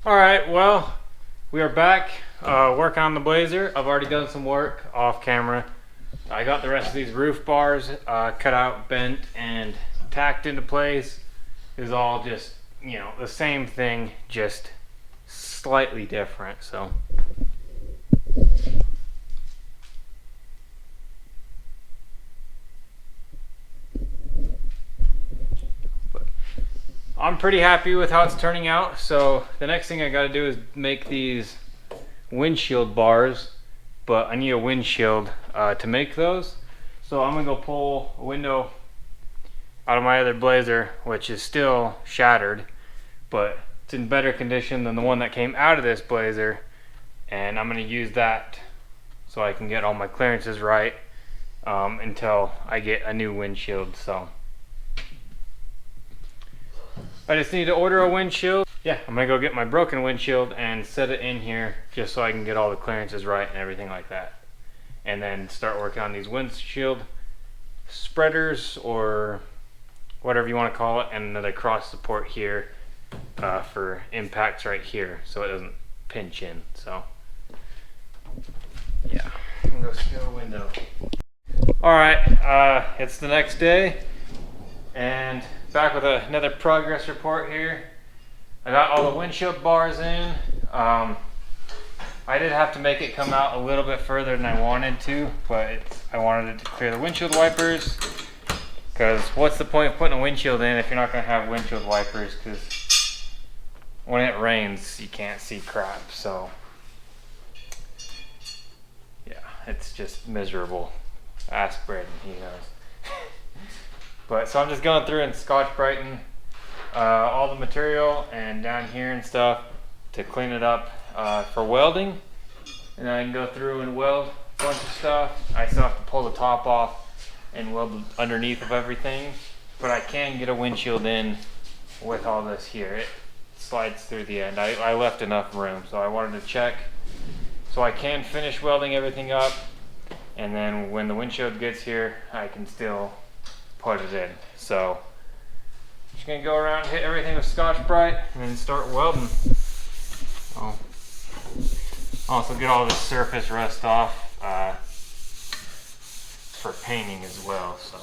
All right, well, we are back working on the Blazer. I've already done some work off camera. I got the rest of these roof bars cut out, bent, and tacked into place. It's all just, you know, the same thing, just slightly different, so. I'm pretty happy with how it's turning out. So the next thing I got to do is make these windshield bars, but I need a windshield to make those. So I'm gonna go pull a window out of my other Blazer, which is still shattered, but it's in better condition than the one that came out of this Blazer, and I'm gonna use that so I can get all my clearances right until I get a new windshield. So I just need to order a windshield. Yeah, I'm gonna go get my broken windshield and set it in here just so I can get all the clearances right and everything like that. And then start working on these windshield spreaders or whatever you want to call it, and another cross support here for impacts right here so it doesn't pinch in. So yeah, I'm gonna go steal a window. All right, it's the next day and back with another progress report here. I got all the windshield bars in. I did have to make it come out a little bit further than I wanted to, but I wanted it to clear the windshield wipers, because what's the point of putting a windshield in if you're not going to have windshield wipers, because when it rains you can't see crap. So yeah, it's just miserable. Ask Braden, he knows. But so I'm just going through and Scotch-Brighting all the material and down here and stuff to clean it up for welding. And then I can go through and weld a bunch of stuff. I still have to pull the top off and weld underneath of everything. But I can get a windshield in with all this here. It slides through the end. I left enough room, so I wanted to check. So I can finish welding everything up. And then when the windshield gets here, I can still put it in. So just gonna go around, hit everything with Scotch-Brite, and then start welding. Oh, also get all the surface rust off for painting as well. So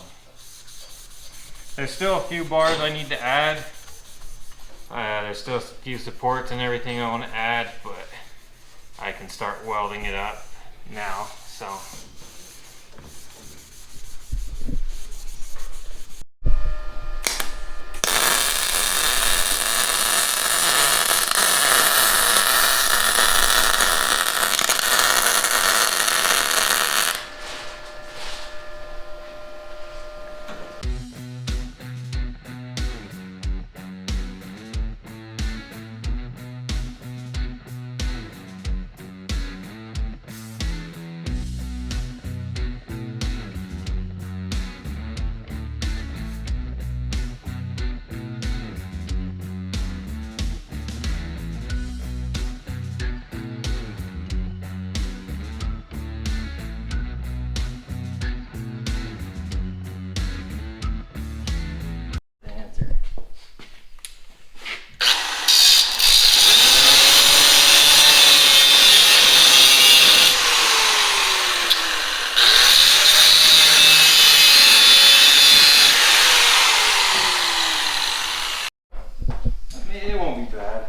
there's still a few bars I need to add. There's still a few supports and everything I want to add, but I can start welding it up now. So it won't be bad.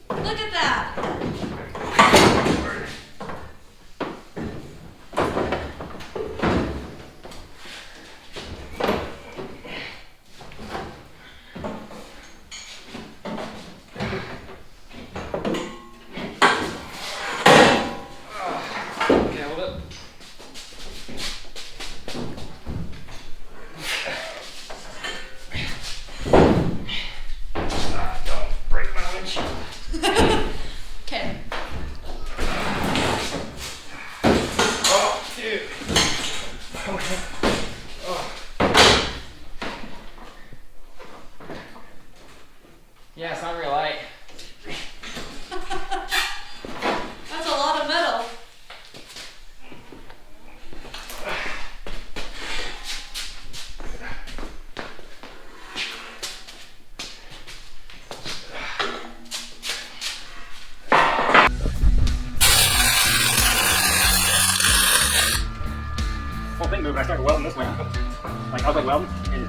Look at that! Okay. Oh, dude. Okay. Oh. Yeah, it's not real light. That's a lot of metal. started welding this way, like I was like welding, and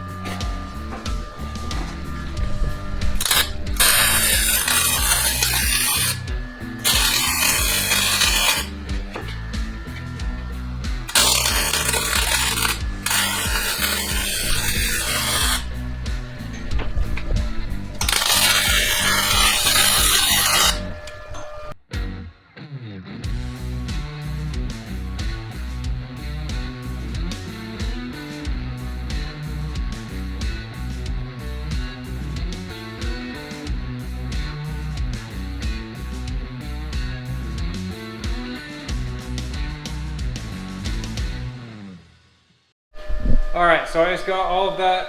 alright, so I just got all of that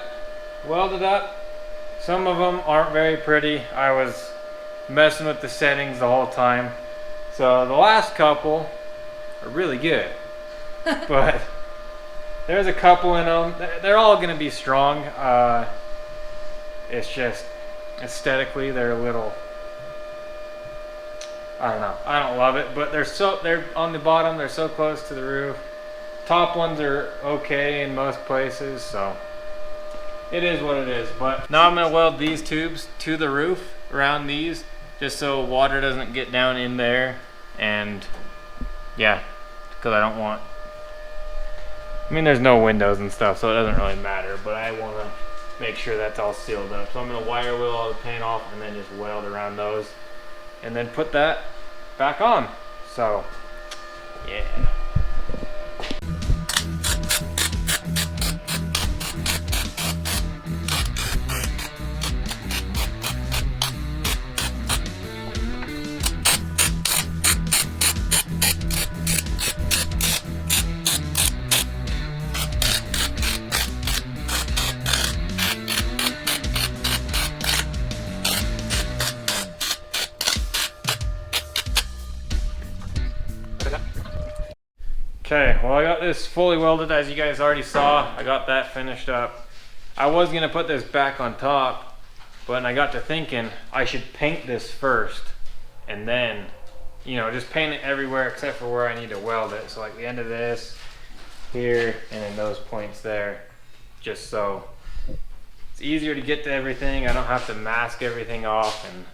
welded up. Some of them aren't very pretty. I was messing with the settings the whole time. So the last couple are really good. But there's a couple in them. They're all going to be strong. It's just aesthetically they're a little, I don't know. I don't love it, but they're on the bottom. They're so close to the roof. Top ones are okay in most places, so it is what it is. But now I'm gonna weld these tubes to the roof around these, just so water doesn't get down in there. And yeah, because I don't want, I mean there's no windows and stuff, so it doesn't really matter, but I want to make sure that's all sealed up. So I'm gonna wire wheel all the paint off and then just weld around those and then put that back on. So yeah. Okay, well I got this fully welded, as you guys already saw. I got that finished up. I was gonna put this back on top, but I got to thinking I should paint this first and then, you know, just paint it everywhere except for where I need to weld it. So like the end of this, here, and then those points there, just so it's easier to get to everything. I don't have to mask everything off, and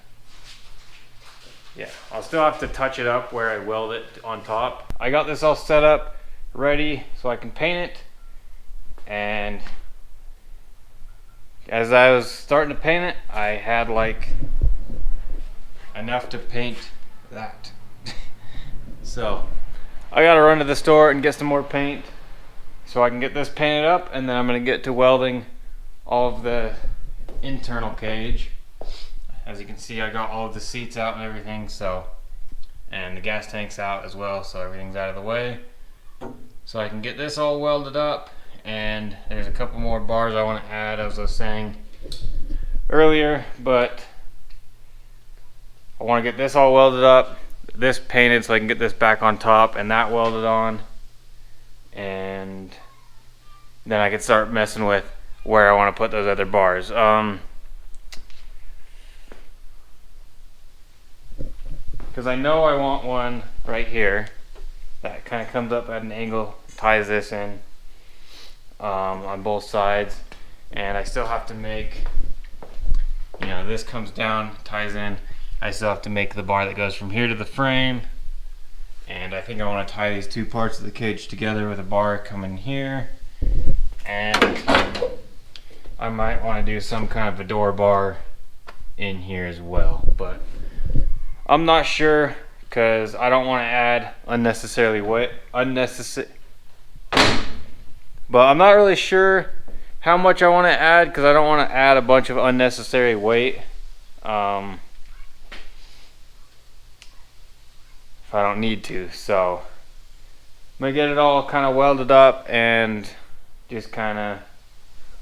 yeah, I'll still have to touch it up where I weld it on top. I got this all set up, ready, so I can paint it. And as I was starting to paint it, I had like enough to paint that. So I gotta run to the store and get some more paint so I can get this painted up, and then I'm gonna get to welding all of the internal cage. As you can see, I got all of the seats out and everything, so, and the gas tank's out as well, so everything's out of the way. So I can get this all welded up, and there's a couple more bars I want to add, as I was saying earlier, but I want to get this all welded up, this painted so I can get this back on top, and that welded on, and then I can start messing with where I want to put those other bars. Because I know I want one right here that kind of comes up at an angle, ties this in on both sides, and I still have to make, you know, this comes down, ties in. I still have to make the bar that goes from here to the frame, and I think I want to tie these two parts of the cage together with a bar coming here, and I might want to do some kind of a door bar in here as well, but I'm not sure because I don't want to add unnecessary weight. But I'm not really sure how much I want to add because I don't want to add a bunch of unnecessary weight. If I don't need to. So I'm going to get it all kind of welded up and just kind of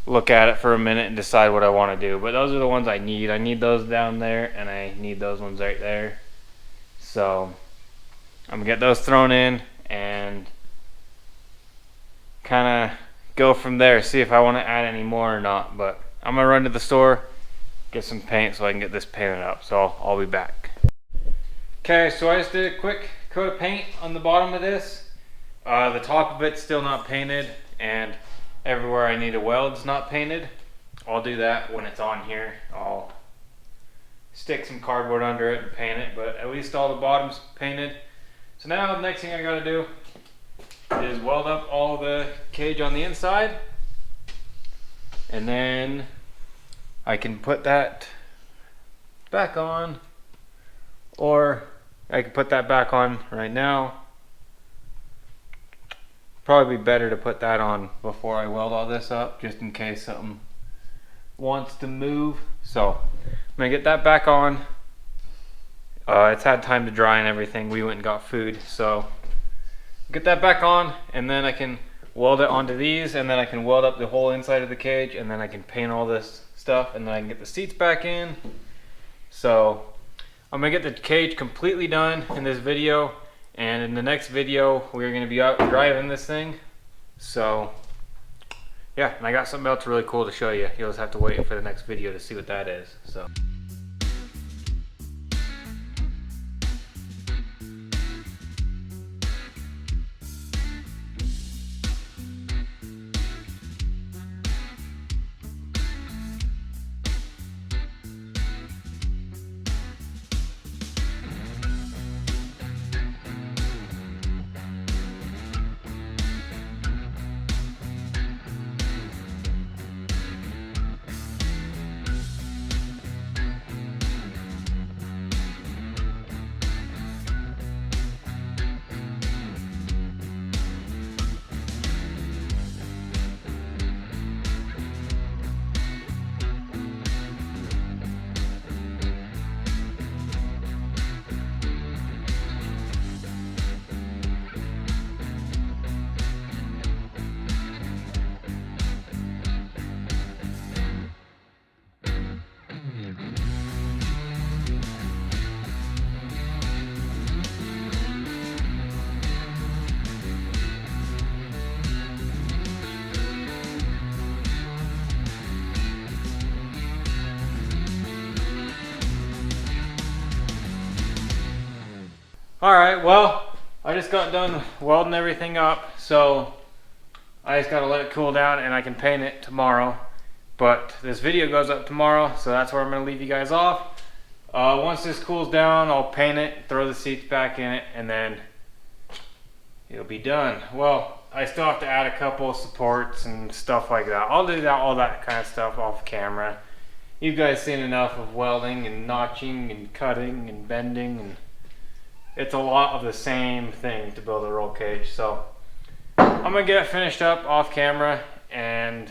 look at it for a minute and decide what I want to do. But those are the ones I need. I need those down there, and I need those ones right there. So I'm gonna get those thrown in and kind of go from there, see if I want to add any more or not. But I'm gonna run to the store, get some paint so I can get this painted up. So I'll be back. Okay, so I just did a quick coat of paint on the bottom of this, The top of it's still not painted, and everywhere I need a weld's not painted. I'll do that when it's on here. I'll stick some cardboard under it and paint it, but at least all the bottom's painted. So now the next thing I gotta do is weld up all the cage on the inside, and then I can put that back on, or I can put that back on right now. Probably be better to put that on before I weld all this up, just in case something wants to move. So I'm gonna get that back on. It's had time to dry and everything. We went and got food, so get that back on, and then I can weld it onto these, and then I can weld up the whole inside of the cage, and then I can paint all this stuff, and then I can get the seats back in. So I'm gonna get the cage completely done in this video, and in the next video we're gonna be out driving this thing. So yeah, and I got something else really cool to show you. You'll just have to wait for the next video to see what that is. So. Alright, well, I just got done welding everything up, so I just gotta let it cool down and I can paint it tomorrow. But this video goes up tomorrow, so that's where I'm gonna leave you guys off. Once this cools down, I'll paint it, throw the seats back in it, and then it'll be done. Well, I still have to add a couple of supports and stuff like that. I'll do that, all that kind of stuff off camera. You guys seen enough of welding and notching and cutting and bending, and it's a lot of the same thing to build a roll cage. So I'm gonna get it finished up off camera, and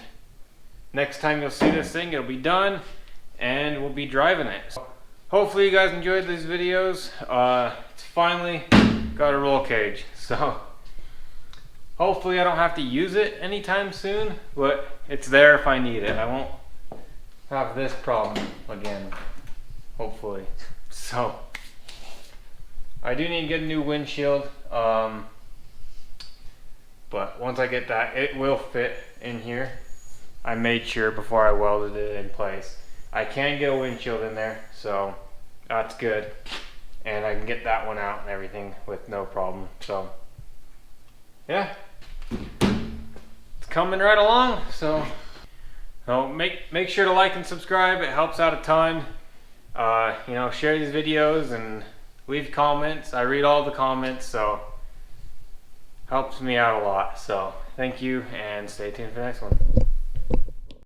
next time you'll see this thing, it'll be done and we'll be driving it. So hopefully you guys enjoyed these videos. It's finally got a roll cage, so hopefully I don't have to use it anytime soon, but it's there if I need it. I won't have this problem again, hopefully. So I do need to get a new windshield, but once I get that, it will fit in here. I made sure before I welded it in place. I can get a windshield in there, so that's good. And I can get that one out and everything with no problem. So yeah, it's coming right along. So make sure to like and subscribe. It helps out a ton. You know, share these videos and leave comments. I read all the comments, so helps me out a lot. So thank you, and stay tuned for the next one.